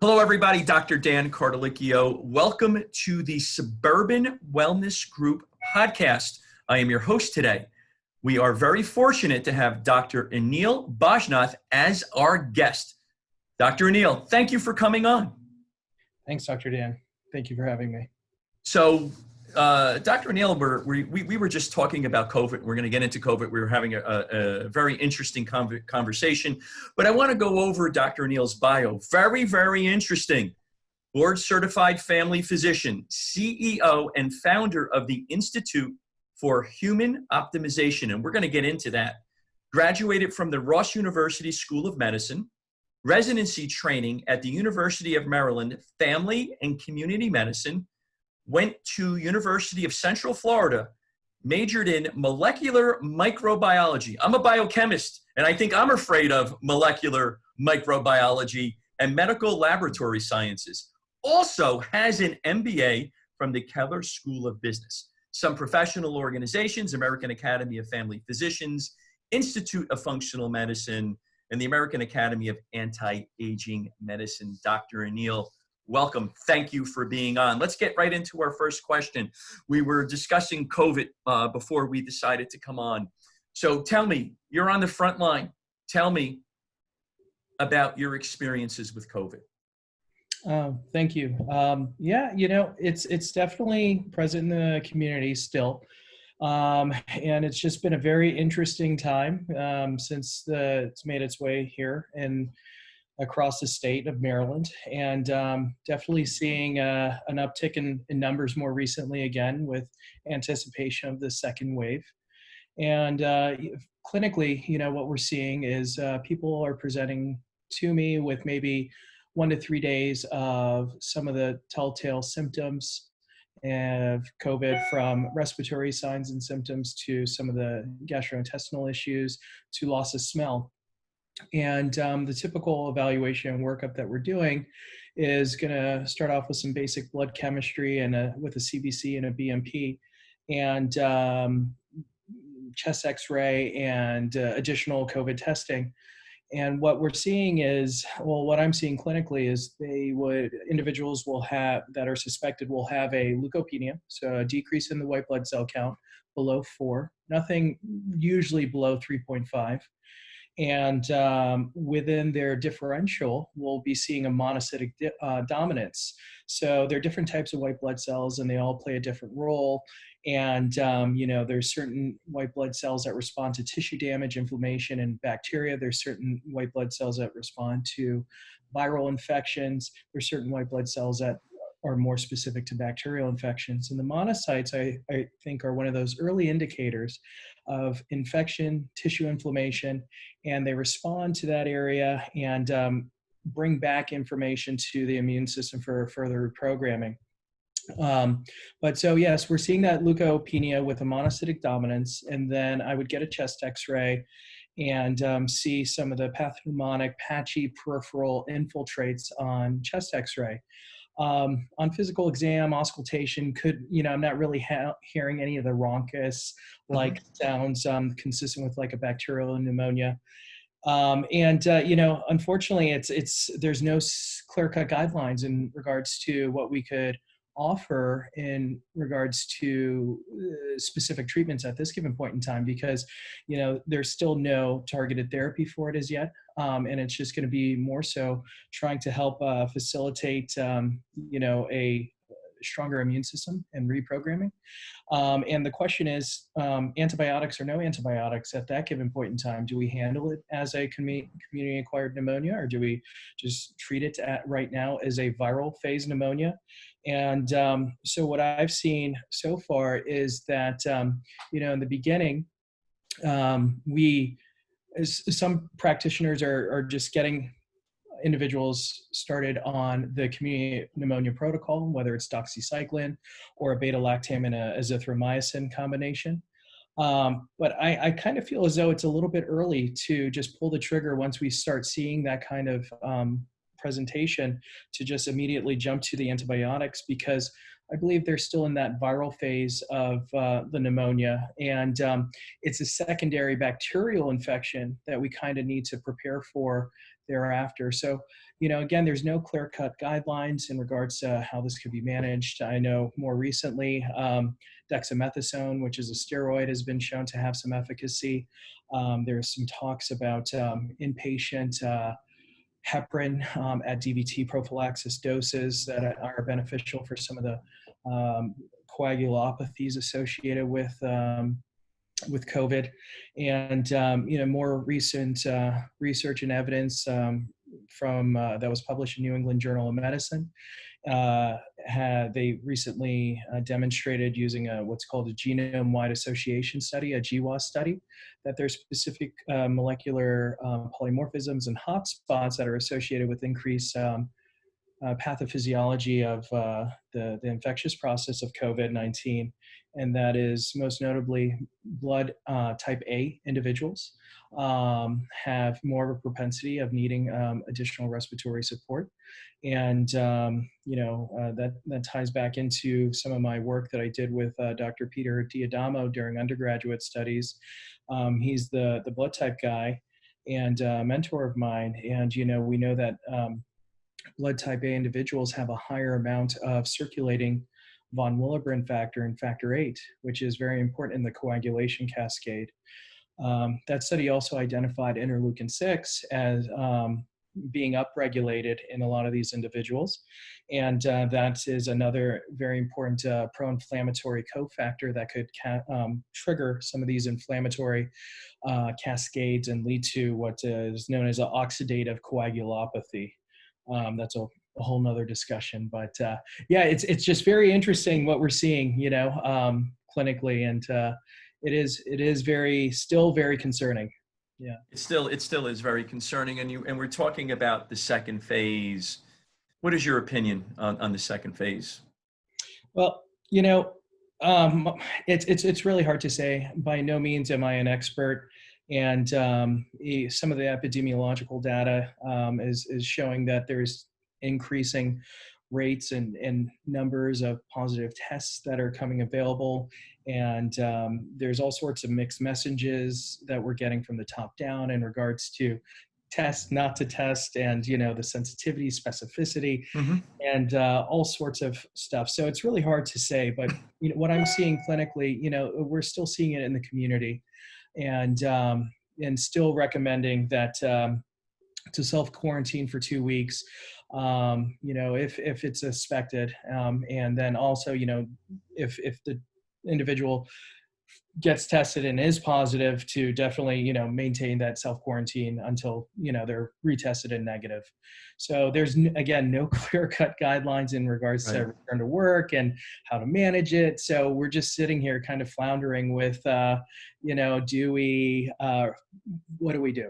Hello, everybody. Dr. Dan Cartalicchio. Welcome to the Suburban Wellness Group podcast. I am your host today. We are very fortunate to have Dr. Anil Bajnath as our guest. Dr. Anil, thank you for coming on. Thanks, Dr. Dan. Thank you for having me. So, Dr. Anil, we were just talking about COVID. We're going to get into COVID. We were having a very interesting conversation, but I want to go over Dr. Anil's bio. Very, very interesting. Board certified family physician, CEO and founder of the Institute for Human Optimization, and we're going to get into that. Graduated from the Ross University School of Medicine, residency training at the University of Maryland, Family and Community Medicine, went to University of Central Florida, majored in molecular microbiology. I'm a biochemist, and I think I'm afraid of molecular microbiology and medical laboratory sciences. Also has an MBA from the Keller School of Business. Some professional organizations, American Academy of Family Physicians, Institute of Functional Medicine, and the American Academy of Anti-Aging Medicine. Dr. Anil, welcome. Thank you for being on. Let's get right into our first question. We were discussing COVID before we decided to come on. So tell me, you're on the front line. Tell me about your experiences with COVID. Thank you. Yeah, it's definitely present in the community still. And it's just been a very interesting time since it's made its way here and across the state of Maryland, and definitely seeing an uptick in numbers more recently again with anticipation of the second wave. And clinically, what we're seeing is people are presenting to me with maybe 1 to 3 days of some of the telltale symptoms of COVID, from respiratory signs and symptoms to some of the gastrointestinal issues to loss of smell. And the typical evaluation and workup that we're doing is going to start off with some basic blood chemistry and with a CBC and a BMP, and chest X-ray and additional COVID testing. And what we're seeing is, well, what I'm seeing clinically is individuals will have, that are suspected, will have a leukopenia, so a decrease in the white blood cell count below 4, nothing usually below 3.5. And within their differential, we'll be seeing a monocytic dominance. So there are different types of white blood cells, and they all play a different role. And, there's certain white blood cells that respond to tissue damage, inflammation, and bacteria. There's certain white blood cells that respond to viral infections. There's certain white blood cells that are more specific to bacterial infections. And the monocytes, I think, are one of those early indicators of infection, tissue inflammation, and they respond to that area and bring back information to the immune system for further reprogramming. But so yes, we're seeing that leukopenia with a monocytic dominance, and then I would get a chest X-ray and see some of the pathognomonic patchy peripheral infiltrates on chest X-ray. On physical exam, auscultation I'm not really hearing any of the rhonchus-like sounds consistent with like a bacterial pneumonia. Unfortunately, there's no clear-cut guidelines in regards to what we could offer in regards to specific treatments at this given point in time, because there's still no targeted therapy for it as yet, and it's just going to be more so trying to help facilitate a stronger immune system and reprogramming. And the question is, antibiotics or no antibiotics at that given point in time, do we handle it as a community-acquired pneumonia, or do we just treat it right now as a viral phase pneumonia? And so what I've seen so far is that, in the beginning, some practitioners are just getting individuals started on the community pneumonia protocol, whether it's doxycycline or a beta-lactam and a azithromycin combination. But I kind of feel as though it's a little bit early to just pull the trigger once we start seeing that kind of presentation to just immediately jump to the antibiotics, because I believe they're still in that viral phase of the pneumonia. And it's a secondary bacterial infection that we kind of need to prepare for thereafter. So, again, there's no clear-cut guidelines in regards to how this could be managed. I know more recently, dexamethasone, which is a steroid, has been shown to have some efficacy. There's some talks about inpatient heparin at DVT prophylaxis doses that are beneficial for some of the coagulopathies associated with COVID. And more recent research and evidence from that was published in New England Journal of Medicine. They recently demonstrated using what's called a genome-wide association study, a GWAS study, that there's specific molecular polymorphisms and hotspots that are associated with increased pathophysiology of the infectious process of COVID-19, and that is most notably blood type A individuals have more of a propensity of needing additional respiratory support. And, that ties back into some of my work that I did with Dr. Peter Diadamo during undergraduate studies. He's the blood type guy and mentor of mine. And, we know that blood type A individuals have a higher amount of circulating von Willebrand factor and factor VIII, which is very important in the coagulation cascade. That study also identified interleukin-6 as being upregulated in a lot of these individuals. And that is another very important pro-inflammatory cofactor that could trigger some of these inflammatory cascades and lead to what is known as an oxidative coagulopathy. That's a whole nother discussion, but it's just very interesting what we're seeing, clinically, and it is still very concerning. Yeah, it still is very concerning, and we're talking about the second phase. What is your opinion on the second phase? Well, it's really hard to say. By no means am I an expert. And some of the epidemiological data is showing that there's increasing rates and numbers of positive tests that are coming available. And there's all sorts of mixed messages that we're getting from the top down in regards to test, not to test, and, the sensitivity, specificity, Mm-hmm. and all sorts of stuff. So it's really hard to say, but what I'm seeing clinically, we're still seeing it in the community. And still recommending that to self-quarantine for 2 weeks, if it's suspected, and then also, if the individual gets tested and is positive, to definitely, maintain that self-quarantine until, they're retested and negative. So there's, again, no clear-cut guidelines in regards to return to work and how to manage it. So we're just sitting here kind of floundering with, what do we do?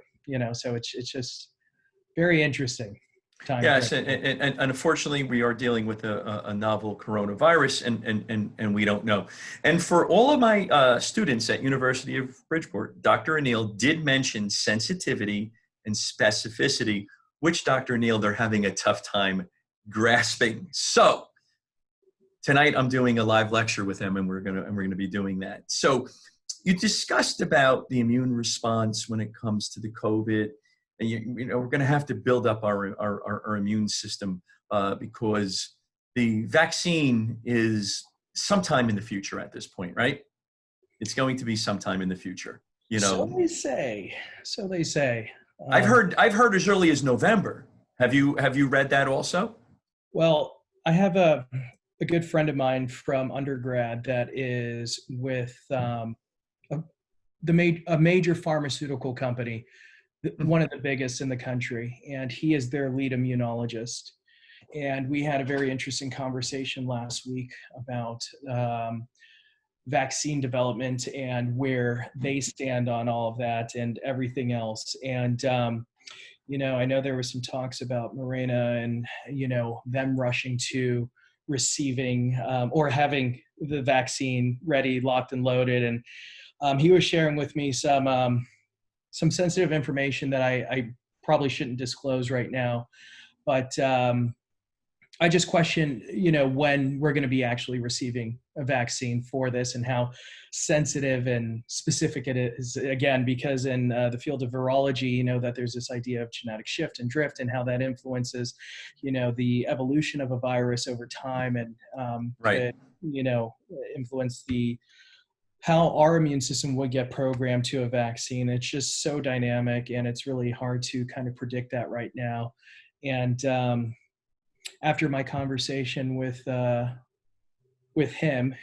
So it's just very interesting time. Yes, and unfortunately, we are dealing with a novel coronavirus, and we don't know. And for all of my students at University of Bridgeport, Dr. Anil did mention sensitivity and specificity, which, Dr. Anil, they're having a tough time grasping. So tonight I'm doing a live lecture with him, and we're gonna be doing that. So you discussed about the immune response when it comes to the COVID. And we're going to have to build up our immune system because the vaccine is sometime in the future at this point, right? It's going to be sometime in the future. So they say. I've heard as early as November. Have you read that also? Well, I have a good friend of mine from undergrad that is with a major pharmaceutical company, one of the biggest in the country, and he is their lead immunologist. And we had a very interesting conversation last week about vaccine development and where they stand on all of that and everything else. And, I know there was some talks about Mirena and, them rushing to receiving or having the vaccine ready, locked and loaded. And he was sharing with me some sensitive information that I probably shouldn't disclose right now, but I just question, when we're going to be actually receiving a vaccine for this and how sensitive and specific it is. Again, because in the field of virology, that there's this idea of genetic shift and drift and how that influences, the evolution of a virus over time and Right. could, influence how our immune system would get programmed to a vaccine. It's just so dynamic, and it's really hard to kind of predict that right now. And after my conversation with him,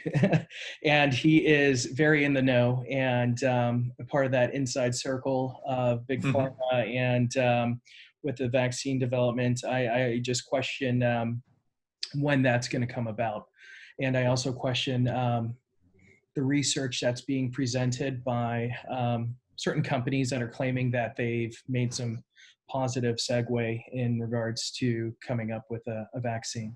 and he is very in the know and a part of that inside circle of big Hmm. pharma and with the vaccine development, I just question when that's going to come about. And I also question the research that's being presented by certain companies that are claiming that they've made some positive segue in regards to coming up with a vaccine.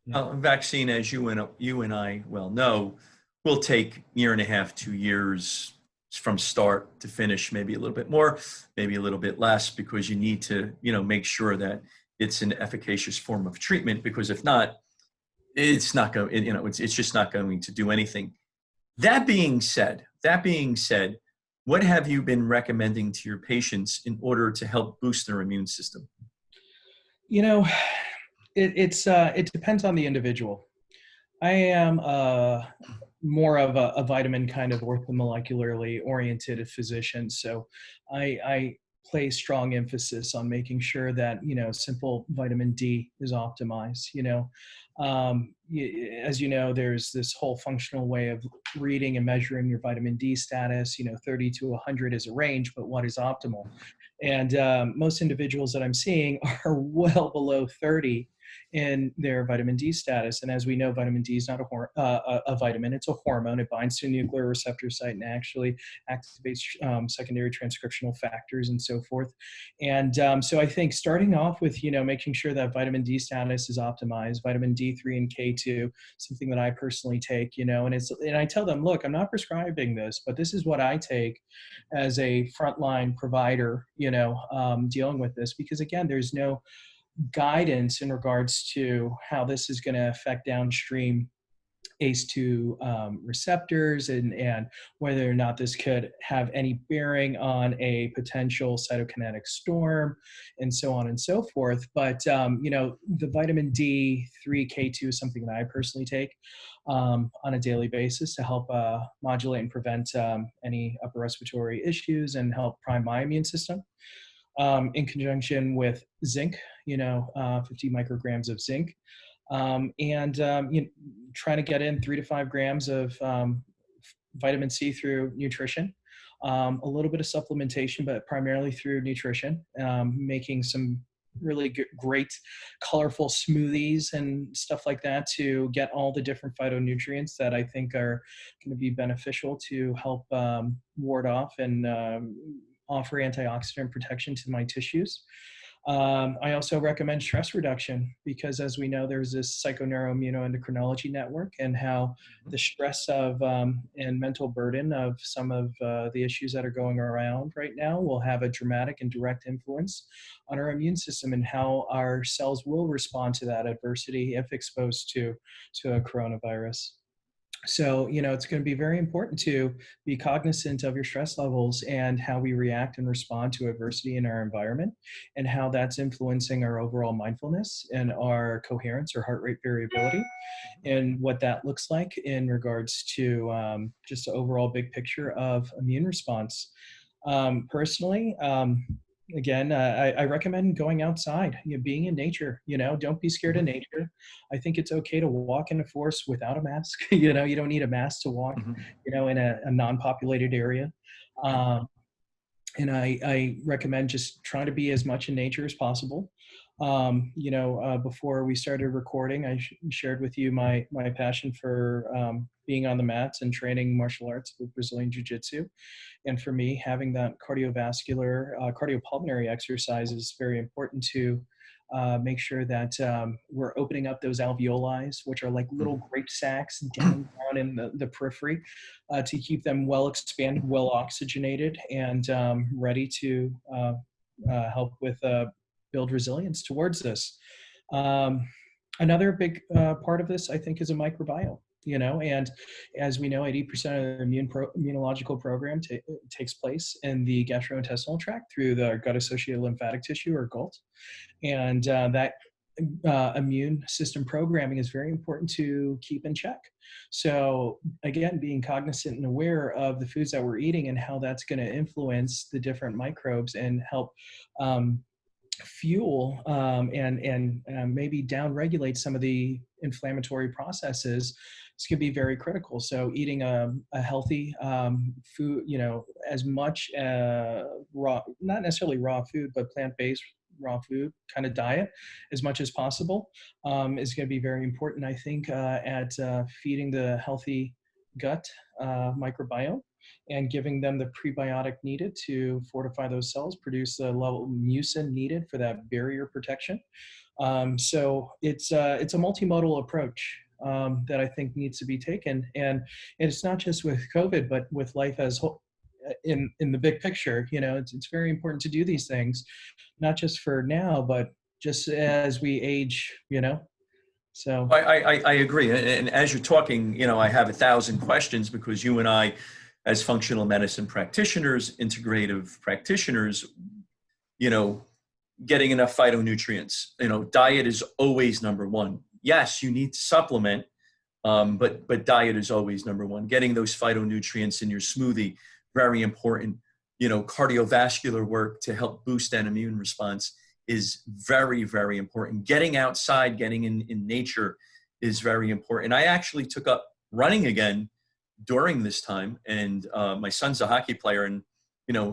Yeah. Vaccine, as you and I well know, will take year and a half, 2 years from start to finish, maybe a little bit more, maybe a little bit less, because you need to, make sure that it's an efficacious form of treatment. Because if not, it's not going, it's just not going to do anything. That being said, what have you been recommending to your patients in order to help boost their immune system? You know, it depends on the individual. I am more of a vitamin kind of orthomolecularly oriented physician, so I place strong emphasis on making sure that simple vitamin D is optimized. As you know, there's this whole functional way of reading and measuring your vitamin D status. 30 to 100 is a range, but what is optimal? And most individuals that I'm seeing are well below 30 in their vitamin D status. And as we know, vitamin D is not a vitamin, it's a hormone. It binds to a nuclear receptor site and actually activates secondary transcriptional factors and so forth. And so I think starting off with, making sure that vitamin D status is optimized, vitamin D3 and K2, something that I personally take, and I tell them, look, I'm not prescribing this, but this is what I take as a frontline provider, dealing with this, because again, there's no guidance in regards to how this is going to affect downstream ACE2 receptors and whether or not this could have any bearing on a potential cytokinetic storm and so on and so forth. But, the vitamin D3, K2 is something that I personally take on a daily basis to help modulate and prevent any upper respiratory issues and help prime my immune system. In conjunction with zinc, 50 micrograms of zinc, and trying to get in 3 to 5 grams of vitamin C through nutrition, a little bit of supplementation, but primarily through nutrition, making some really great colorful smoothies and stuff like that to get all the different phytonutrients that I think are going to be beneficial to help ward off and offer antioxidant protection to my tissues. I also recommend stress reduction because, as we know, there's this psychoneuroimmunoendocrinology network, and how the stress of and mental burden of some of the issues that are going around right now will have a dramatic and direct influence on our immune system and how our cells will respond to that adversity if exposed to a coronavirus. So, it's going to be very important to be cognizant of your stress levels and how we react and respond to adversity in our environment, and how that's influencing our overall mindfulness and our coherence or heart rate variability, and what that looks like in regards to just the overall big picture of immune response. Personally, again, I recommend going outside, being in nature. Don't be scared of nature. I think it's okay to walk in a forest without a mask. You don't need a mask to walk, Mhm. in a non-populated area. Um, and I recommend just trying to be as much in nature as possible. Before we started recording, I shared with you my passion for being on the mats and training martial arts with Brazilian Jiu-Jitsu. And for me, having that cardiopulmonary exercise is very important to make sure that we're opening up those alveoli, which are like little grape sacs down in the periphery, to keep them well expanded, well oxygenated, and ready to help with build resilience towards this. Another big part of this, I think, is a microbiome. And as we know, 80% of the immunological program takes place in the gastrointestinal tract through the gut-associated lymphatic tissue, or GALT. And that immune system programming is very important to keep in check. So again, being cognizant and aware of the foods that we're eating and how that's going to influence the different microbes and help fuel and maybe downregulate some of the inflammatory processes, this could be very critical. So eating a healthy food, as much raw, not necessarily raw food, but plant-based raw food kind of diet as much as possible is going to be very important, I think, at feeding the healthy gut microbiome and giving them the prebiotic needed to fortify those cells, produce the level of mucin needed for that barrier protection. So it's a multimodal approach that I think needs to be taken, and it's not just with COVID, but with life as whole. In the big picture, it's very important to do these things, not just for now, but just as we age. So I agree. And as you're talking, I have 1,000 questions because you and I, as functional medicine practitioners, integrative practitioners, getting enough phytonutrients, diet is always number one. Yes, you need to supplement, but diet is always number one. Getting those phytonutrients in your smoothie, very important. Cardiovascular work to help boost that immune response is very, very important. Getting outside, getting in nature is very important. I actually took up running again during this time. And my son's a hockey player, and,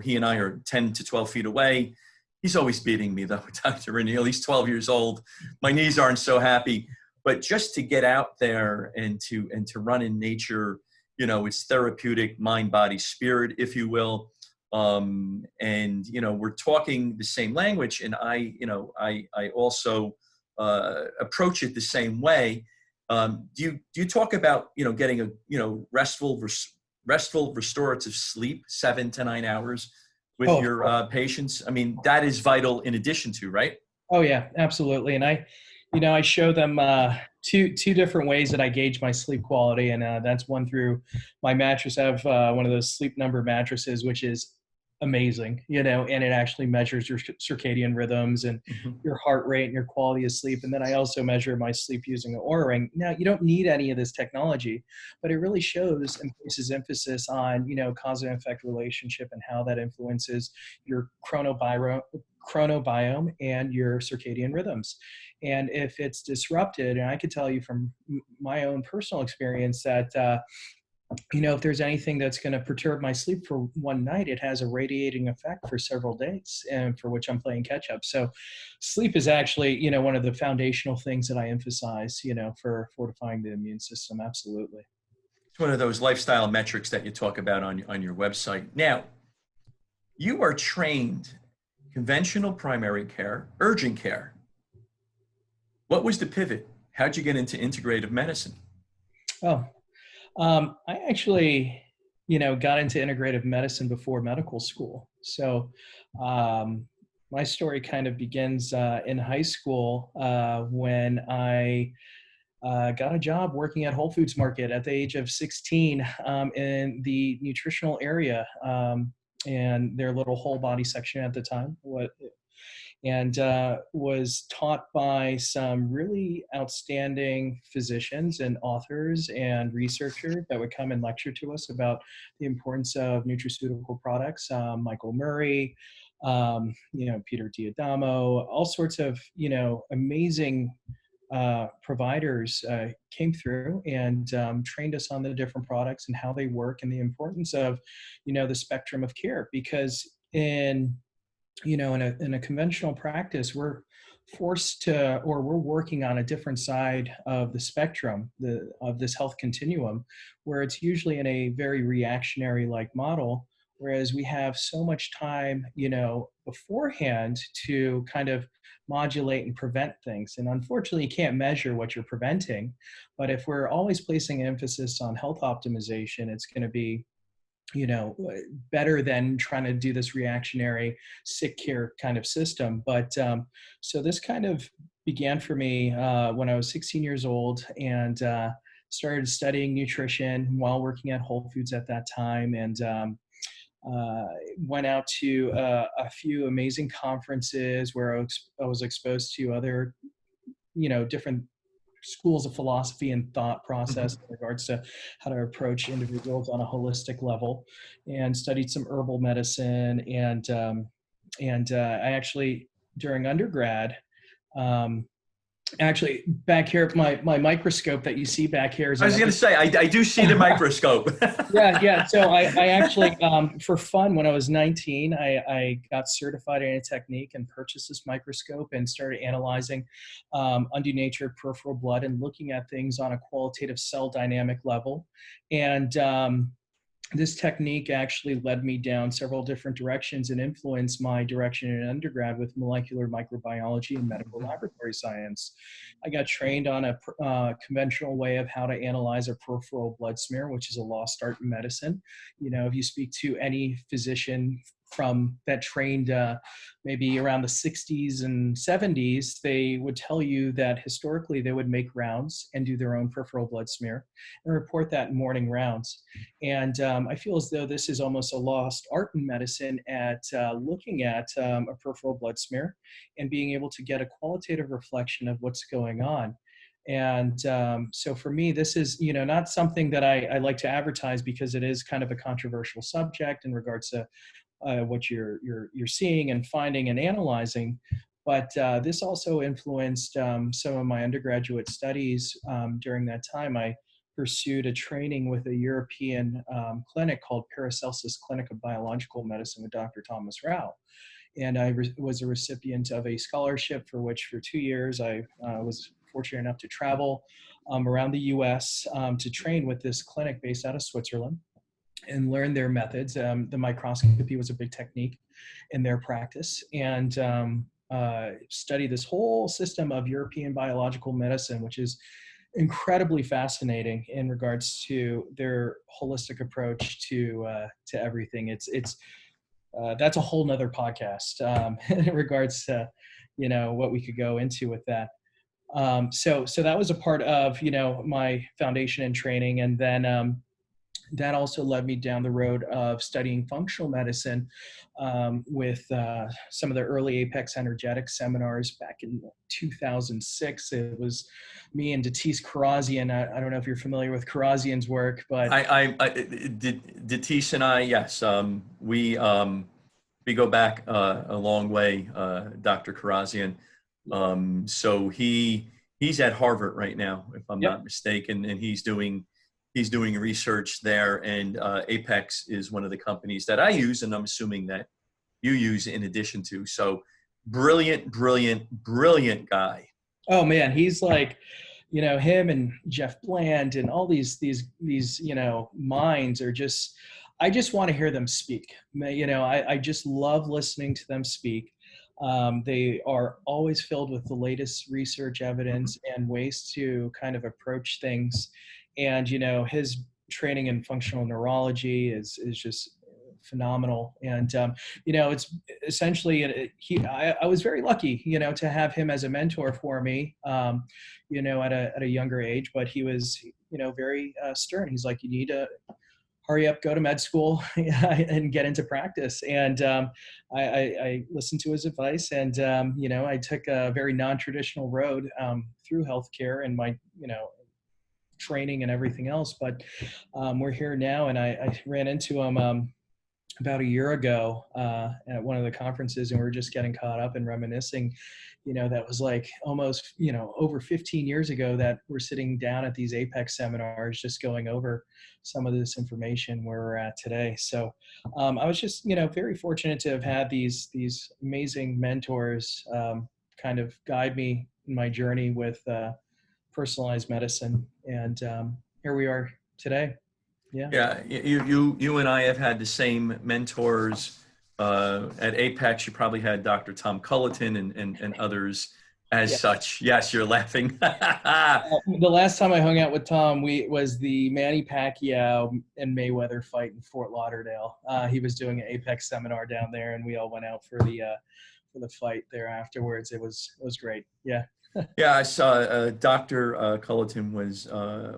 he and I are 10 to 12 feet away. He's always beating me, though, Dr. Anil. He's 12 years old. My knees aren't so happy. But just to get out there and to run in nature, it's therapeutic, mind, body, spirit, if you will. And we're talking the same language, and I also approach it the same way. Do you talk about getting a restful restorative sleep, 7 to 9 hours with your patients? I mean, that is vital in addition to, right? Oh yeah, absolutely. And I show them two different ways that I gauge my sleep quality, and that's one through my mattress. I have one of those Sleep Number mattresses, which is amazing, and it actually measures your circadian rhythms and your heart rate and your quality of sleep. And then I also measure my sleep using an Oura Ring. Now, you don't need any of this technology, but it really shows and places emphasis on, cause and effect relationship and how that influences your chronobiome and your circadian rhythms. And if it's disrupted, and I could tell you from my own personal experience that if there's anything that's going to perturb my sleep for one night, it has a radiating effect for several days, and for which I'm playing catch up. So sleep is actually, one of the foundational things that I emphasize, for fortifying the immune system. Absolutely. It's one of those lifestyle metrics that you talk about on your website. Now, you are trained conventional primary care, urgent care. What was the pivot? How'd you get into integrative medicine? I actually, got into integrative medicine before medical school. So my story kind of begins in high school when I got a job working at Whole Foods Market at the age of 16 in the nutritional area and their little whole body section at the time. And was taught by some really outstanding physicians and authors and researchers that would come and lecture to us about the importance of nutraceutical products. Michael Murray, Peter Diadamo, all sorts of, amazing providers came through and trained us on the different products and how they work and the importance of, the spectrum of care. Because in a conventional practice, we're forced to, or we're working on a different side of the spectrum of this health continuum, where it's usually in a very reactionary like model, whereas we have so much time, beforehand to kind of modulate and prevent things. And unfortunately, you can't measure what you're preventing, but if we're always placing emphasis on health optimization, it's going to be better than trying to do this reactionary sick care kind of system. But so this kind of began for me when I was 16 years old, and started studying nutrition while working at Whole Foods at that time, and went out to a few amazing conferences where I was exposed to other, different schools of philosophy and thought process Mhm. in regards to how to approach individuals on a holistic level, and studied some herbal medicine. And I actually, during undergrad, um, actually back here, my microscope that you see back here is I was going another. to say, I do see the microscope. Yeah, yeah. So I actually, for fun, when I was 19, I got certified in a technique and purchased this microscope and started analyzing undenatured peripheral blood and looking at things on a qualitative cell dynamic level. And this technique actually led me down several different directions and influenced my direction in undergrad with molecular microbiology and medical laboratory science. I got trained on a conventional way of how to analyze a peripheral blood smear, which is a lost art in medicine. If you speak to any physician from that trained maybe around the 60s and 70s, they would tell you that historically they would make rounds and do their own peripheral blood smear and report that in morning rounds. And I feel as though this is almost a lost art in medicine at looking at a peripheral blood smear and being able to get a qualitative reflection of what's going on. And so for me, this is, not something that I like to advertise, because it is kind of a controversial subject in regards to what you're seeing and finding and analyzing. But this also influenced some of my undergraduate studies. During that time, I pursued a training with a European clinic called Paracelsus Clinic of Biological Medicine with Dr. Thomas Rao. And I was a recipient of a scholarship for which for 2 years I was fortunate enough to travel around the US to train with this clinic based out of Switzerland and learn their methods. The microscopy was a big technique in their practice, and study this whole system of European biological medicine, which is incredibly fascinating in regards to their holistic approach to everything. It's that's a whole nother podcast in regards to what we could go into with that. So that was a part of my foundation and training, and then that also led me down the road of studying functional medicine with some of the early Apex Energetic seminars back in 2006. It was me and Datis Karazian. I don't know if you're familiar with Karazian's work, but Datis and I, yes, we go back a long way, Dr. Karazian. So he's at Harvard right now, if I'm yep. not mistaken, and he's doing research there. And Apex is one of the companies that I use, and I'm assuming that you use in addition to. So brilliant guy. Oh man, he's like, him and Jeff Bland and all these minds are just, I just want to hear them speak. I just love listening to them speak. They are always filled with the latest research evidence and ways to kind of approach things. And, his training in functional neurology is just phenomenal. And, it's essentially, I was very lucky, to have him as a mentor for me, at a younger age, but he was, very stern. He's like, you need to hurry up, go to med school and get into practice. And I listened to his advice, and, I took a very non-traditional road through healthcare and my, training and everything else. But we're here now, and I ran into him about a year ago at one of the conferences, and we were just getting caught up and reminiscing. That was like almost, over 15 years ago that we're sitting down at these Apex seminars, just going over some of this information where we're at today. So I was just, very fortunate to have had these amazing mentors kind of guide me in my journey with personalized medicine. And here we are today. Yeah. Yeah, you and I have had the same mentors. At Apex, you probably had Dr. Tom Culleton and others as such. Yes, you're laughing. The last time I hung out with Tom, was the Manny Pacquiao and Mayweather fight in Fort Lauderdale. He was doing an Apex seminar down there, and we all went out for the fight there afterwards. It was great. Yeah. Yeah, I saw Dr. Culleton was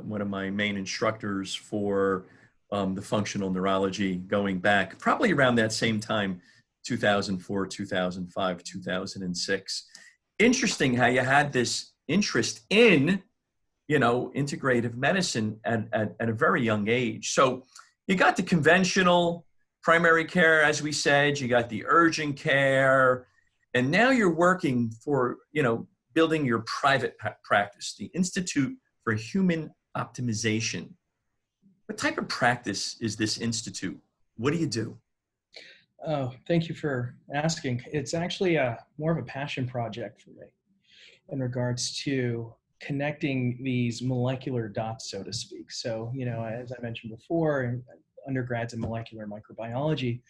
one of my main instructors for the functional neurology going back probably around that same time, 2004, 2005, 2006. Interesting how you had this interest in, integrative medicine at a very young age. So you got the conventional primary care, as we said, you got the urgent care, and now you're working for, building your private practice, the Institute for Human Optimization. What type of practice is this institute? What do you do? Oh, thank you for asking. It's actually more of a passion project for me in regards to connecting these molecular dots, so to speak. So, as I mentioned before, undergrads in molecular microbiology,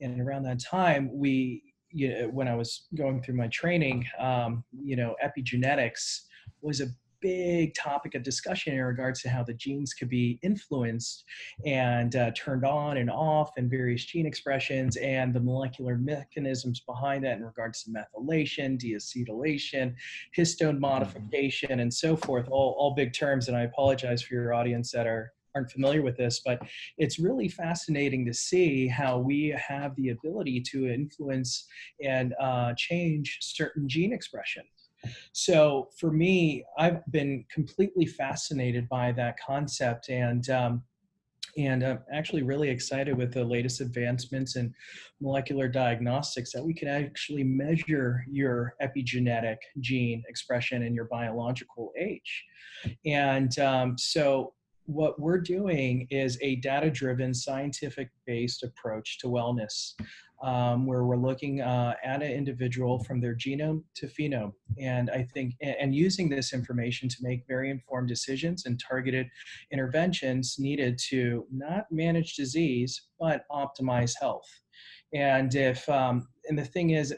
and around that time, when I was going through my training, epigenetics was a big topic of discussion in regards to how the genes could be influenced and turned on and off, and various gene expressions and the molecular mechanisms behind that in regards to methylation, deacetylation, histone modification, and so forth. All big terms, and I apologize for your audience that aren't familiar with this, but it's really fascinating to see how we have the ability to influence and change certain gene expression. So for me, I've been completely fascinated by that concept, and I'm actually really excited with the latest advancements in molecular diagnostics that we can actually measure your epigenetic gene expression in your biological age. And so what we're doing is a data-driven, scientific-based approach to wellness, where we're looking at an individual from their genome to phenome, and I think, and using this information to make very informed decisions and targeted interventions needed to not manage disease but optimize health. And and the thing is,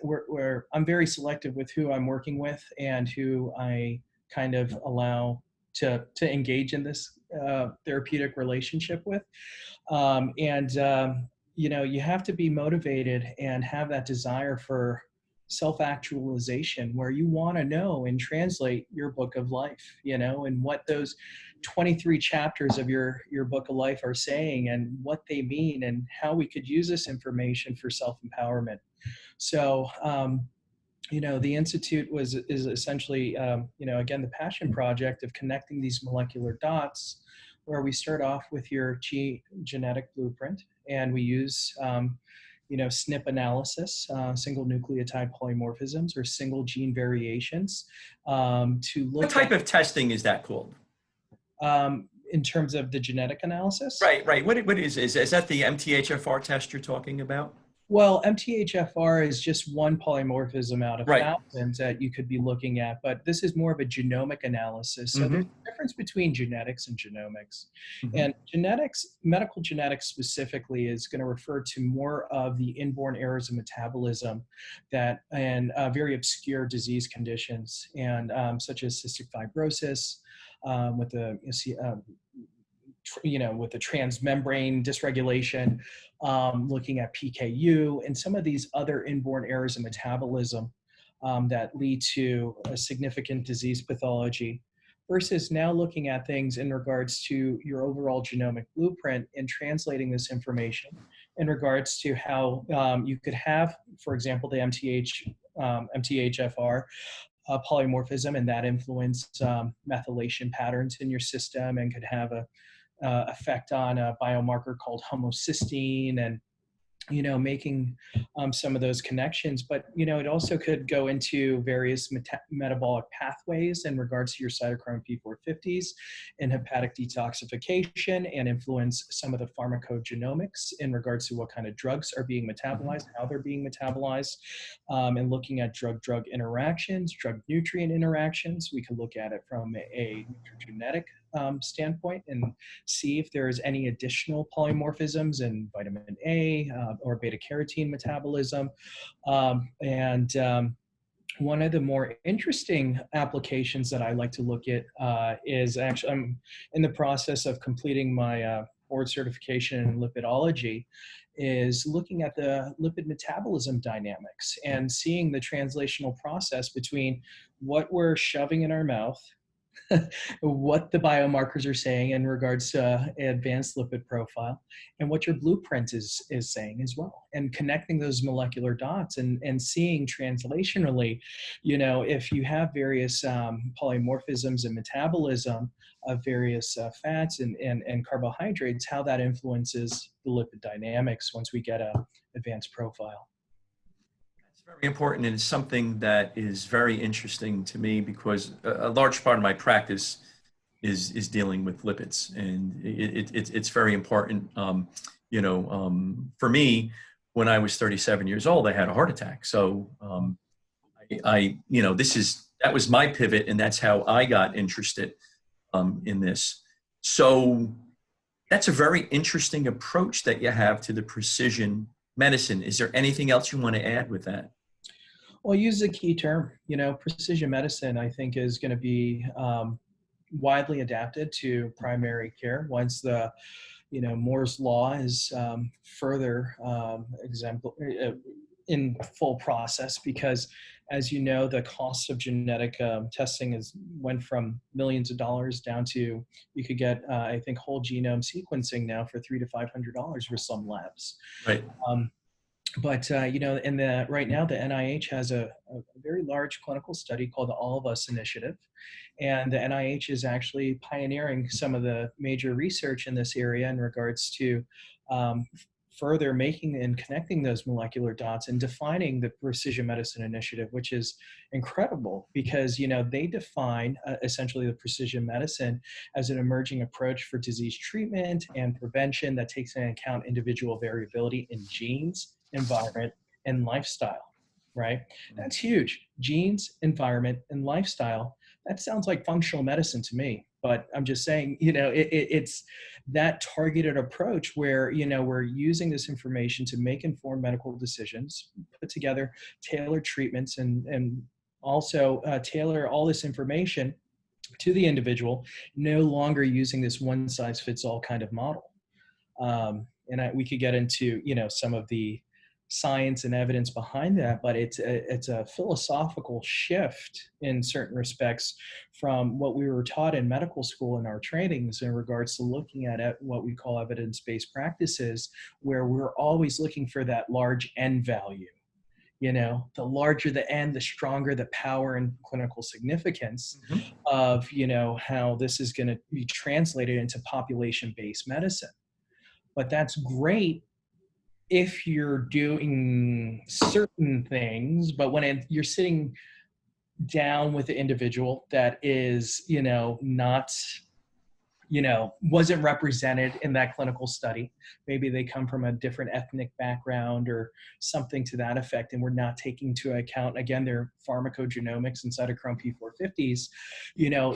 I'm very selective with who I'm working with and who I kind of allow to engage in this therapeutic relationship with. You have to be motivated and have that desire for self-actualization, where you want to know and translate your book of life, and what those 23 chapters of your book of life are saying, and what they mean, and how we could use this information for self-empowerment. So the institute is essentially, again, the passion project of connecting these molecular dots, where we start off with your genetic blueprint, and we use, SNP analysis, single nucleotide polymorphisms, or single gene variations, to look What type of testing is that called? In terms of the genetic analysis. Right. What is that the MTHFR test you're talking about? Well, MTHFR is just one polymorphism out of Right. thousands that you could be looking at, but this is more of a genomic analysis. So there's a difference between genetics and genomics. And genetics, medical genetics specifically, is going to refer to more of the inborn errors of metabolism and very obscure disease conditions, and such as cystic fibrosis, with the with the transmembrane dysregulation, looking at PKU, and some of these other inborn errors in metabolism that lead to a significant disease pathology, versus now looking at things in regards to your overall genomic blueprint and translating this information in regards to how you could have, for example, the MTHFR polymorphism, and that influence methylation patterns in your system, and could have a effect on a biomarker called homocysteine, and making some of those connections. But it also could go into various metabolic pathways in regards to your cytochrome P450s and hepatic detoxification, and influence some of the pharmacogenomics in regards to what kind of drugs are being metabolized, how they're being metabolized, and looking at drug-drug interactions, drug-nutrient interactions. We can look at it from a nutrigenetic standpoint and see if there is any additional polymorphisms in vitamin A or beta carotene metabolism. One of the more interesting applications that I like to look at is, actually, I'm in the process of completing my board certification in lipidology, is looking at the lipid metabolism dynamics and seeing the translational process between what we're shoving in our mouth, what the biomarkers are saying in regards to advanced lipid profile, and what your blueprint is saying as well, and connecting those molecular dots and seeing translationally, if you have various polymorphisms and metabolism of various fats and carbohydrates, how that influences the lipid dynamics once we get a advanced profile. It's very important, and it's something that is very interesting to me because a large part of my practice is dealing with lipids, and it's very important. For me, when I was 37 years old, I had a heart attack. So that was my pivot, and that's how I got interested in this. So that's a very interesting approach that you have to the precision medicine. Is there anything else you want to add with that? Well, use a key term. Precision medicine, I think, is going to be widely adapted to primary care once the, Moore's law is further in full process, because as you know, the cost of genetic testing went from millions of dollars down to, you could get, I think, whole genome sequencing now for $300 to $500 for some labs. Right. But right now, the NIH has a very large clinical study called the All of Us Initiative. And the NIH is actually pioneering some of the major research in this area in regards to further making and connecting those molecular dots and defining the precision medicine initiative, which is incredible because, they define essentially the precision medicine as an emerging approach for disease treatment and prevention that takes into account individual variability in genes, environment, and lifestyle, right? That's huge. Genes, environment, and lifestyle. That sounds like functional medicine to me, but I'm just saying, it's that targeted approach where, we're using this information to make informed medical decisions, put together tailored treatments, and also tailor all this information to the individual, no longer using this one-size-fits-all kind of model. We could get into, some of the science and evidence behind that, but it's a philosophical shift in certain respects from what we were taught in medical school in our trainings in regards to looking at what we call evidence-based practices, where we're always looking for that large N value. The larger the N, the stronger the power and clinical significance of, how this is going to be translated into population-based medicine. But that's great if you're doing certain things, but when you're sitting down with the individual that is, not, wasn't represented in that clinical study, maybe they come from a different ethnic background or something to that effect, and we're not taking into account, again, their pharmacogenomics and cytochrome P450s,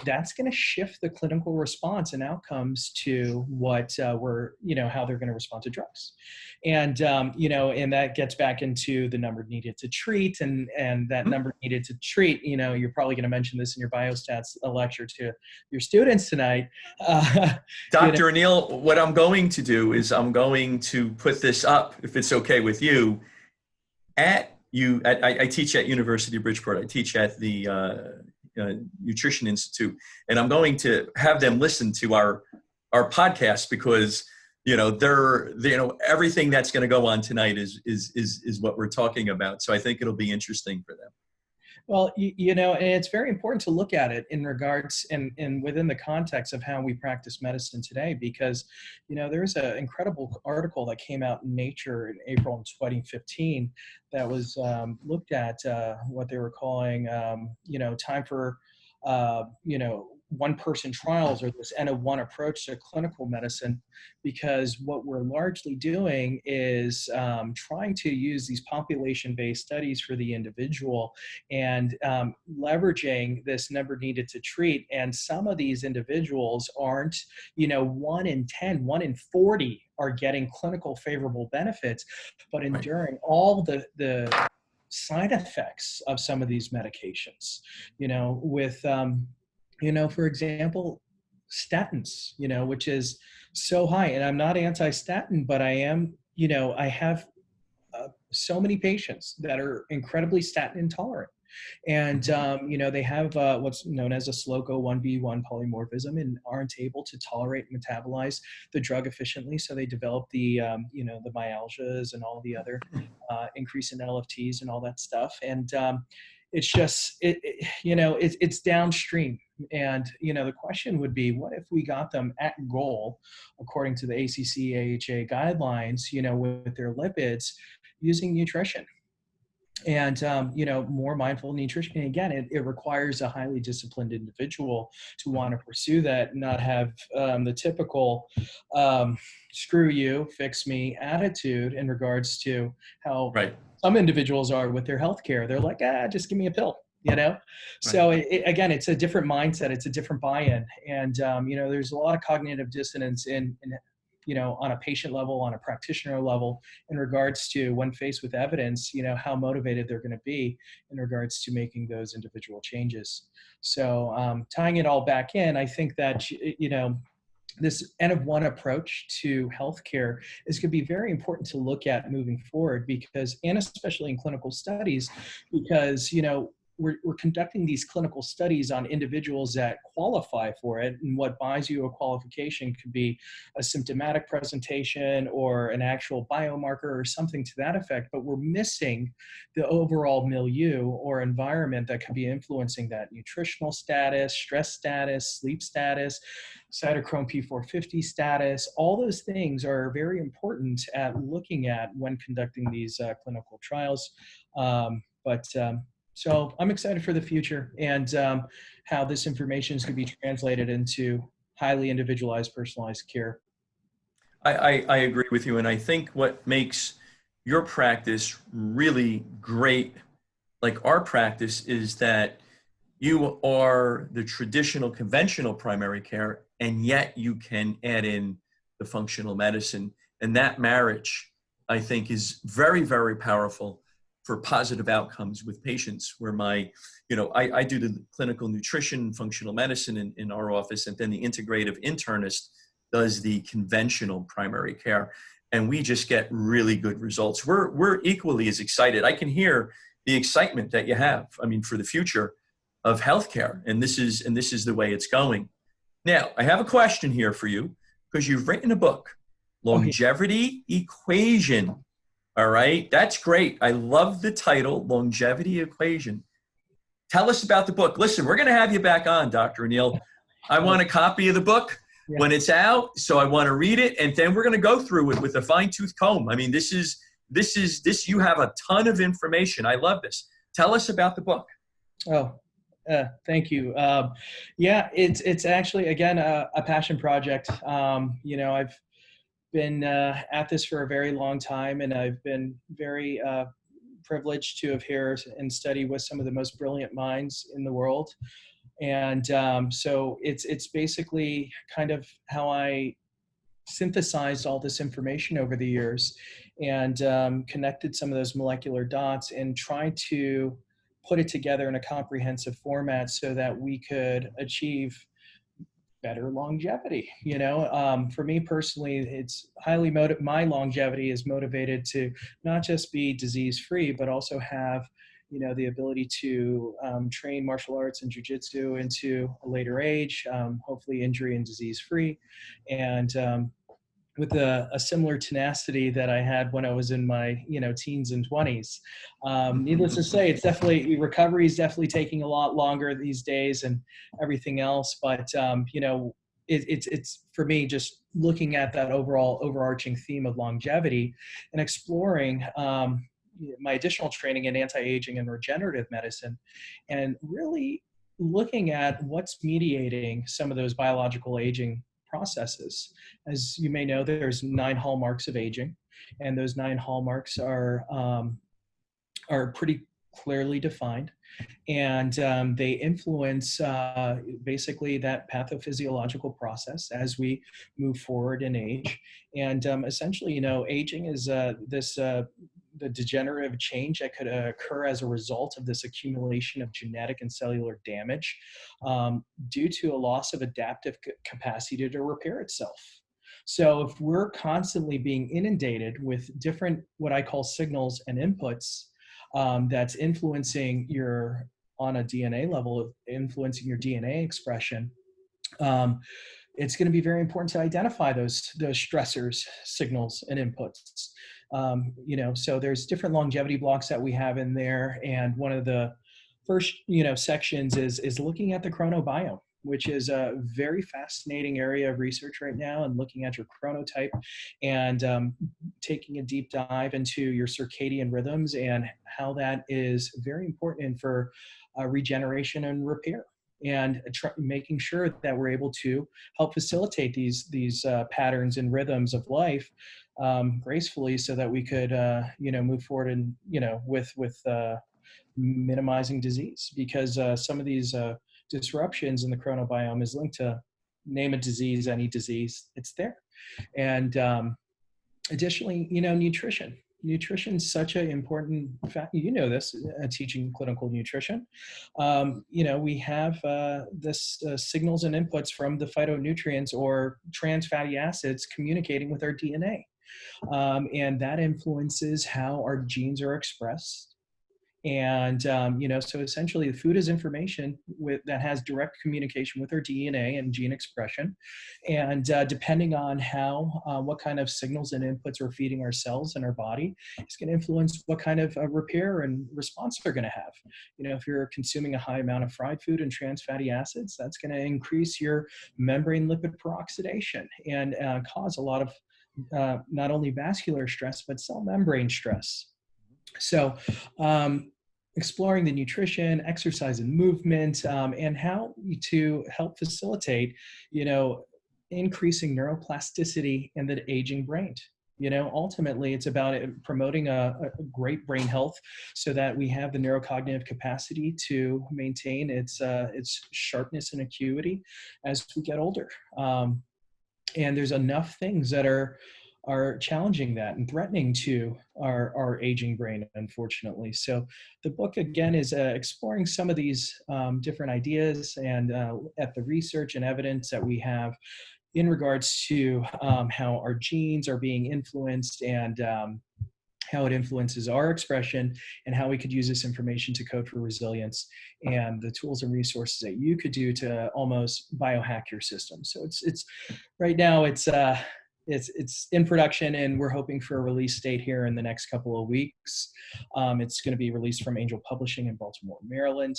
that's going to shift the clinical response and outcomes to what how they're going to respond to drugs. And, and that gets back into the number needed to treat, and that number needed to treat, you're probably going to mention this in your biostats lecture to your students tonight. Dr. Anil, what I'm going to do is I'm going to put this up, if it's okay with you, I teach at University of Bridgeport. I teach at the Nutrition Institute, and I'm going to have them listen to our podcast because everything that's going to go on tonight is what we're talking about. So I think it'll be interesting for them. Well, and it's very important to look at it in regards and within the context of how we practice medicine today, because, there's an incredible article that came out in Nature in April 2015 that was looked at what they were calling, time for, one-person trials, or this N of 1 approach to clinical medicine, because what we're largely doing is trying to use these population-based studies for the individual and leveraging this number needed to treat. And some of these individuals aren't, 1 in 10, 1 in 40 are getting clinical favorable benefits, but enduring all the side effects of some of these medications, with for example, statins, which is so high. And I'm not anti-statin, but I am, I have so many patients that are incredibly statin intolerant. And, they have what's known as a SLOCO1B1 polymorphism and aren't able to tolerate and metabolize the drug efficiently. So they develop the, the myalgias and all the other increase in LFTs and all that stuff. And it's just, it's downstream. And, the question would be, what if we got them at goal, according to the ACC AHA guidelines, with their lipids using nutrition? And more mindful nutrition. And again, it requires a highly disciplined individual to want to pursue that, and not have the typical screw you, fix me attitude in regards to how some individuals are with their healthcare. They're like, just give me a pill. So again, it's a different mindset. It's a different buy-in. And, there's a lot of cognitive dissonance in on a patient level, on a practitioner level, in regards to, when faced with evidence, how motivated they're going to be in regards to making those individual changes. So tying it all back in, I think that, this N of one approach to healthcare is going to be very important to look at moving forward, because, and especially in clinical studies, because, we're conducting these clinical studies on individuals that qualify for it. And what buys you a qualification could be a symptomatic presentation or an actual biomarker or something to that effect. But we're missing the overall milieu or environment that could be influencing that: nutritional status, stress status, sleep status, cytochrome P450 status. All those things are very important at looking at when conducting these clinical trials. So I'm excited for the future, and how this information is going to be translated into highly individualized, personalized care. I agree with you. And I think what makes your practice really great, like our practice, is that you are the traditional, conventional primary care, and yet you can add in the functional medicine. And that marriage, I think, is very, very powerful for positive outcomes with patients, where I do the clinical nutrition, functional medicine in our office, and then the integrative internist does the conventional primary care. And we just get really good results. We're equally as excited. I can hear the excitement that you have, for the future of healthcare. And this is the way it's going. Now, I have a question here for you, because you've written a book, Longevity Equation. All right, that's great. I love the title, Longevity Equation. Tell us about the book. Listen, we're going to have you back on, Dr. Anil. I want a copy of the book when it's out, so I want to read it, and then we're going to go through it with a fine-tooth comb. This. You have a ton of information. I love this. Tell us about the book. Thank you. It's actually, again, a passion project. I've been at this for a very long time, and I've been very privileged to have here and study with some of the most brilliant minds in the world. And so it's basically kind of how I synthesized all this information over the years, and connected some of those molecular dots, and tried to put it together in a comprehensive format so that we could achieve better longevity. For me personally, it's highly my longevity is motivated to not just be disease-free, but also have, the ability to train martial arts and jiu-jitsu into a later age, hopefully injury and disease-free, and with a similar tenacity that I had when I was in my, teens and 20s. Needless to say, recovery is definitely taking a lot longer these days and everything else. But, it's for me, just looking at that overall overarching theme of longevity and exploring my additional training in anti-aging and regenerative medicine, and really looking at what's mediating some of those biological aging processes. As you may know, there's 9 hallmarks of aging, and those 9 hallmarks are pretty clearly defined, and they influence basically that pathophysiological process as we move forward in age. And essentially, aging is this the degenerative change that could occur as a result of this accumulation of genetic and cellular damage due to a loss of adaptive capacity to repair itself. So if we're constantly being inundated with different, what I call signals and inputs, that's influencing your, on a DNA level, influencing your DNA expression, it's going to be very important to identify those stressors, signals, and inputs. So there's different longevity blocks that we have in there, and one of the first, sections is looking at the chronobiome, which is a very fascinating area of research right now, and looking at your chronotype and taking a deep dive into your circadian rhythms and how that is very important for regeneration and repair, and making sure that we're able to help facilitate these patterns and rhythms of life gracefully, so that we could move forward and with minimizing disease, because some of these disruptions in the chronobiome is linked to, name a disease, any disease, it's there. And additionally, nutrition. Nutrition is such an important fact. This, teaching clinical nutrition. We have this signals and inputs from the phytonutrients or trans fatty acids communicating with our DNA. And that influences how our genes are expressed. And, so essentially the food is information that has direct communication with our DNA and gene expression. And depending on what kind of signals and inputs we're feeding our cells in our body, it's going to influence what kind of repair and response they're going to have. If you're consuming a high amount of fried food and trans fatty acids, that's going to increase your membrane lipid peroxidation and cause a lot of not only vascular stress, but cell membrane stress. So exploring the nutrition, exercise and movement, and how to help facilitate, increasing neuroplasticity in the aging brain. Ultimately, it's about promoting a great brain health so that we have the neurocognitive capacity to maintain its sharpness and acuity as we get older. And there's enough things that are challenging that and threatening to our aging brain, unfortunately. So the book, again, is exploring some of these different ideas and at the research and evidence that we have in regards to how our genes are being influenced and how it influences our expression, and how we could use this information to code for resilience, and the tools and resources that you could do to almost biohack your system. So it's right now it's in production, and we're hoping for a release date here in the next couple of weeks. It's going to be released from Angel Publishing in Baltimore, Maryland.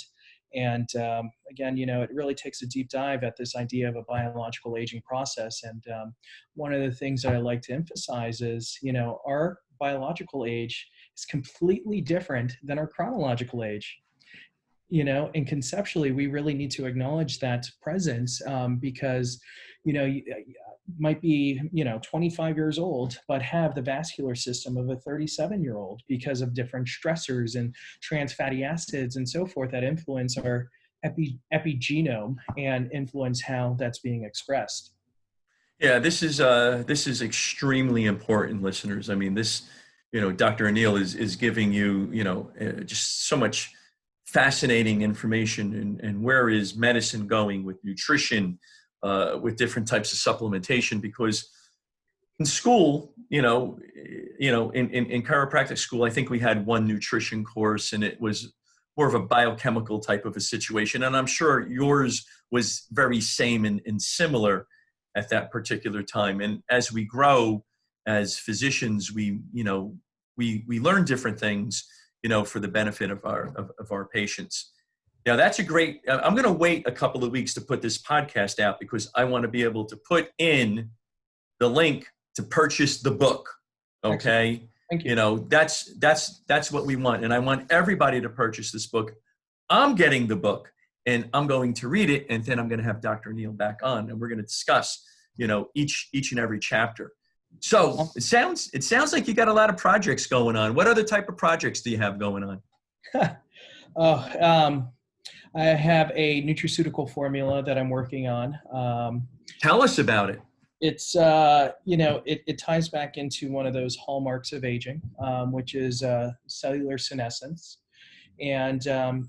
And again, it really takes a deep dive at this idea of a biological aging process. And one of the things that I like to emphasize is, our biological age is completely different than our chronological age. And conceptually, we really need to acknowledge that presence because, you might be, 25 years old, but have the vascular system of a 37-year-old because of different stressors and trans fatty acids and so forth that influence our epigenome and influence how that's being expressed. Yeah, this is extremely important, listeners. I mean, this, Dr. Anil is giving you, just so much fascinating information, and where is medicine going with nutrition, with different types of supplementation, because in school, in chiropractic school, I think we had one nutrition course, and it was more of a biochemical type of a situation. And I'm sure yours was very same and similar at that particular time. And as we grow as physicians, we learn different things, for the benefit of our patients. Now, that's a great, I'm going to wait a couple of weeks to put this podcast out, because I want to be able to put in the link to purchase the book. Okay. Thank you. That's what we want. And I want everybody to purchase this book. I'm getting the book, and I'm going to read it. And then I'm going to have Dr. Anil back on, and we're going to discuss, each and every chapter. So it sounds like you got a lot of projects going on. What other type of projects do you have going on? I have a nutraceutical formula that I'm working on. Tell us about it. it's it ties back into one of those hallmarks of aging, which is cellular senescence. And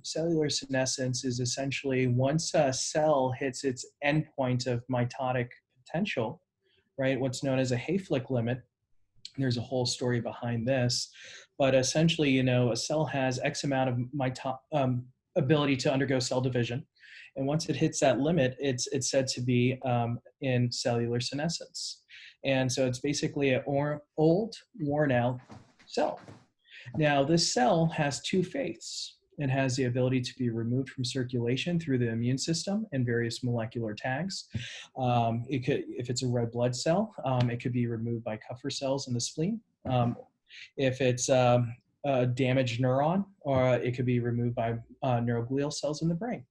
cellular senescence is essentially once a cell hits its endpoint of mitotic potential, right? What's known as a Hayflick limit. There's a whole story behind this, but essentially, a cell has X amount of ability to undergo cell division, and once it hits that limit, it's said to be in cellular senescence, and so it's basically an old, worn out cell. Now, this cell has two fates. It has the ability to be removed from circulation through the immune system and various molecular tags. It could, if it's a red blood cell, it could be removed by Kupffer cells in the spleen. If it's a damaged neuron, or it could be removed by neuroglial cells in the brain.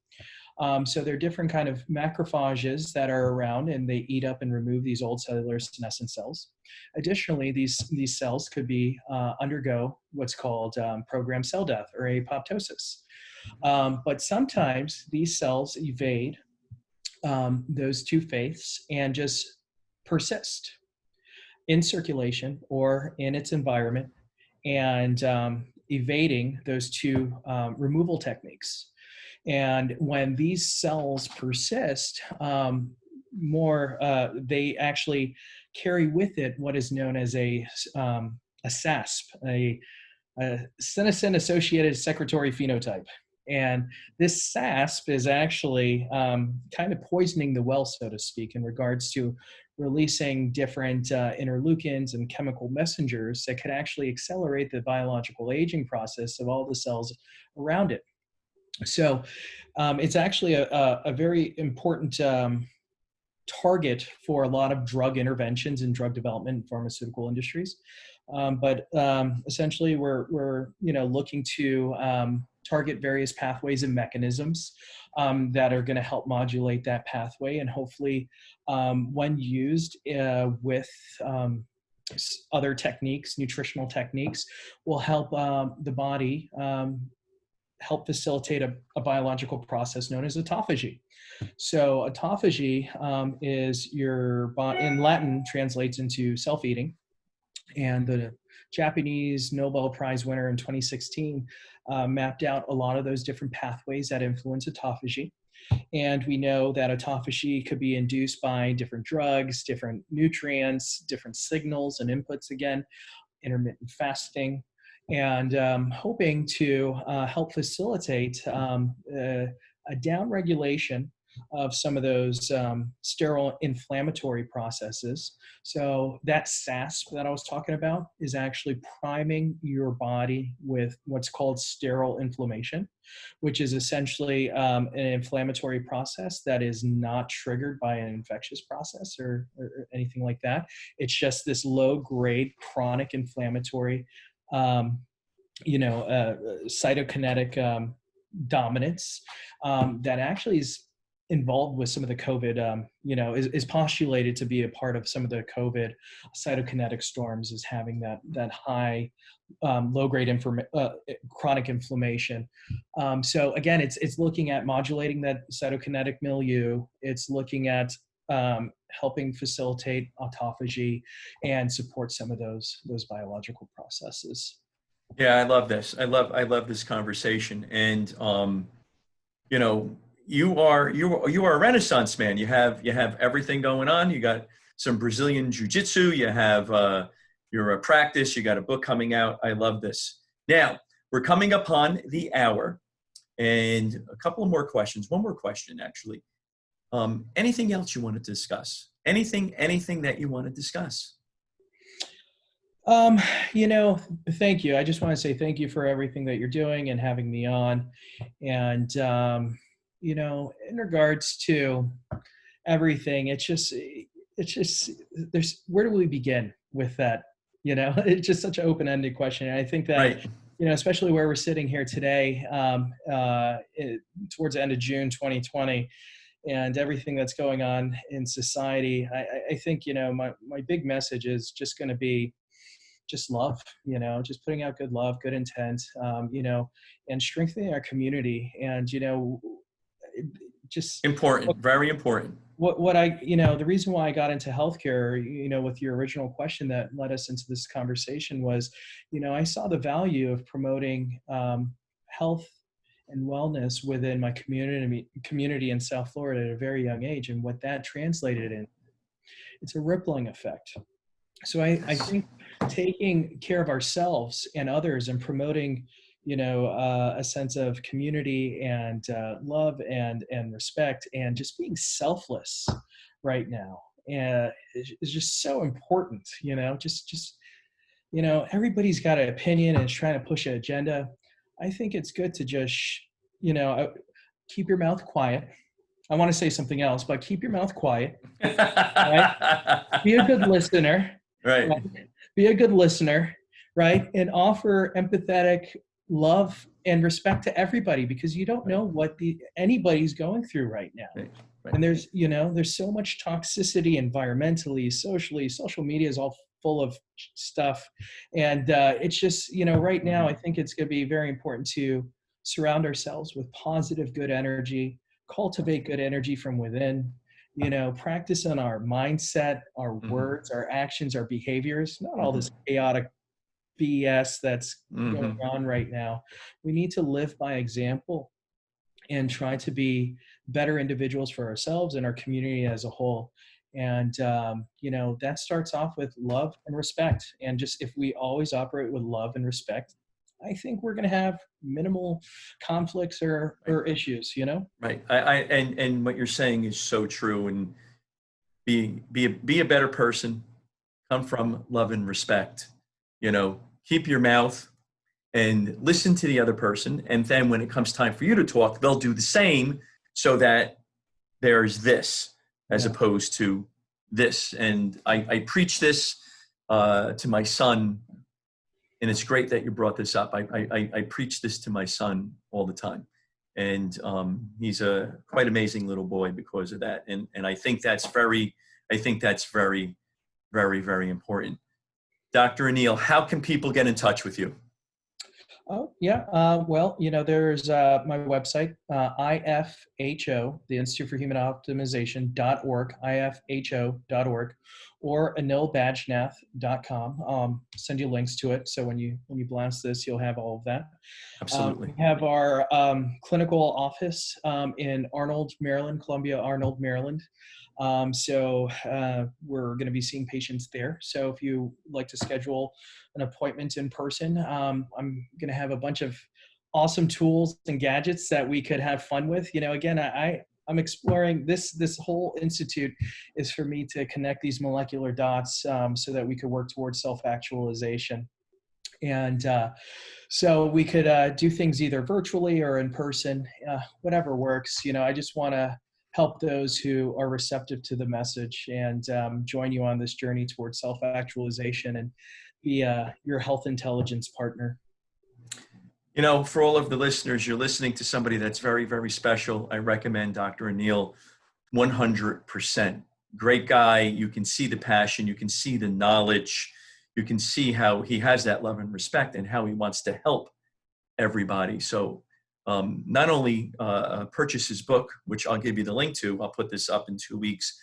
So there are different kind of macrophages that are around, and they eat up and remove these old cellular senescent cells. Additionally, these cells could be undergo what's called programmed cell death or apoptosis. But sometimes these cells evade those two faiths and just persist in circulation or in its environment, and evading those two removal techniques. And when these cells persist, they actually carry with it what is known as a SASP, a senescent-associated secretory phenotype. And this SASP is actually kind of poisoning the well, so to speak, in regards to releasing different interleukins and chemical messengers that could actually accelerate the biological aging process of all the cells around it. So it's actually a very important target for a lot of drug interventions and drug development in pharmaceutical industries. But essentially, we're looking to target various pathways and mechanisms that are going to help modulate that pathway, and hopefully, when used with other techniques, nutritional techniques, will help the body help facilitate a biological process known as autophagy. So autophagy is in Latin translates into self-eating, and the Japanese Nobel Prize winner in 2016 mapped out a lot of those different pathways that influence autophagy. And we know that autophagy could be induced by different drugs, different nutrients, different signals and inputs, again, intermittent fasting, and hoping to help facilitate a downregulation of some of those sterile inflammatory processes. So that SASP that I was talking about is actually priming your body with what's called sterile inflammation, which is essentially an inflammatory process that is not triggered by an infectious process or anything like that. It's just this low-grade chronic inflammatory cytokinetic dominance that actually is involved with some of the COVID, is postulated to be a part of some of the COVID cytokinetic storms, is having that high low-grade chronic inflammation. So again, it's looking at modulating that cytokinetic milieu. It's looking at helping facilitate autophagy and support some of those biological processes. Yeah, I love this. I love this conversation. And you are a Renaissance man. You have everything going on. You got some Brazilian jiu-jitsu. You have you're a practice. You got a book coming out. I love this. Now we're coming upon the hour, and a couple of more questions. One more question, actually. Anything else you want to discuss? Anything that you want to discuss? Thank you. I just want to say thank you for everything that you're doing and having me on. And, in regards to everything, it's just, where do we begin with that? It's just such an open-ended question. And I think that, right. Especially where we're sitting here today, towards the end of June, 2020, and everything that's going on in society, I think, my big message is just going to be, just love, just putting out good love, good intent, and strengthening our community. And, just important, very important. what I, the reason why I got into healthcare, with your original question that led us into this conversation was, I saw the value of promoting health and wellness within my community in South Florida at a very young age. And what that translated in, it's a rippling effect. So I think taking care of ourselves and others and promoting, a sense of community and love and respect and just being selfless right now is just so important. Everybody's got an opinion and is trying to push an agenda. I think it's good to just, keep your mouth quiet. I want to say something else, but keep your mouth quiet. Right? Be a good listener. Right. Be a good listener, right? And offer empathetic love and respect to everybody, because you don't know what anybody's going through right now. Right. And there's so much toxicity environmentally, socially. Social media is all full of stuff. And it's just, right now, I think it's going to be very important to surround ourselves with positive, good energy, cultivate good energy from within, practice on our mindset, our words, our actions, our behaviors, not all this chaotic BS that's going on right now. We need to live by example and try to be better individuals for ourselves and our community as a whole. And, that starts off with love and respect. And just if we always operate with love and respect, I think we're going to have minimal conflicts or issues, Right. And what you're saying is so true. And be a better person, come from love and respect, keep your mouth and listen to the other person. And then when it comes time for you to talk, they'll do the same, so that there's this as opposed to this. And I preach this to my son, and it's great that you brought this up. I preach this to my son all the time. And he's a quite amazing little boy because of that. And I think that's very, very, very important. Dr. Anil, how can people get in touch with you? Oh, yeah. Well, there's my website, IFHO, the Institute for Human Optimization.org, IFHO.org, or anilbajnath.com. Send you links to it. So when you blast this, you'll have all of that. Absolutely. We have our clinical office in Arnold, Maryland, Columbia, Arnold, Maryland. So we're going to be seeing patients there. So if you like to schedule an appointment in person, I'm going to have a bunch of awesome tools and gadgets that we could have fun with. Again, I'm exploring this whole institute is for me to connect these molecular dots so that we could work towards self-actualization. And so we could do things either virtually or in person, whatever works. I just want to help those who are receptive to the message and join you on this journey towards self-actualization and be your health intelligence partner. For all of the listeners, you're listening to somebody that's very, very special. I recommend Dr. Anil 100%. Great guy. You can see the passion. You can see the knowledge. You can see how he has that love and respect and how he wants to help everybody. So not only purchase his book, which I'll give you the link to, I'll put this up in 2 weeks,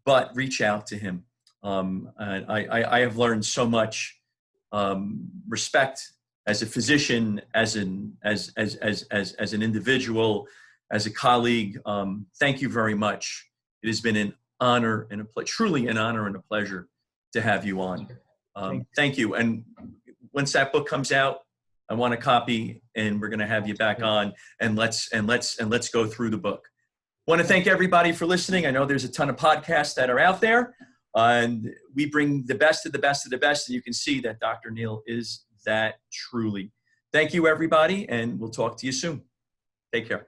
but reach out to him. And I have learned so much respect as a physician, as an individual, as a colleague. Thank you very much. It has been an honor and truly an honor and a pleasure to have you on. Thank you. And once that book comes out, I want a copy, and we're going to have you back on, and let's go through the book. Want to thank everybody for listening. I know there's a ton of podcasts that are out there, and we bring the best of the best of the best, and you can see that Dr. Anil is that truly. Thank you, everybody, and we'll talk to you soon. Take care.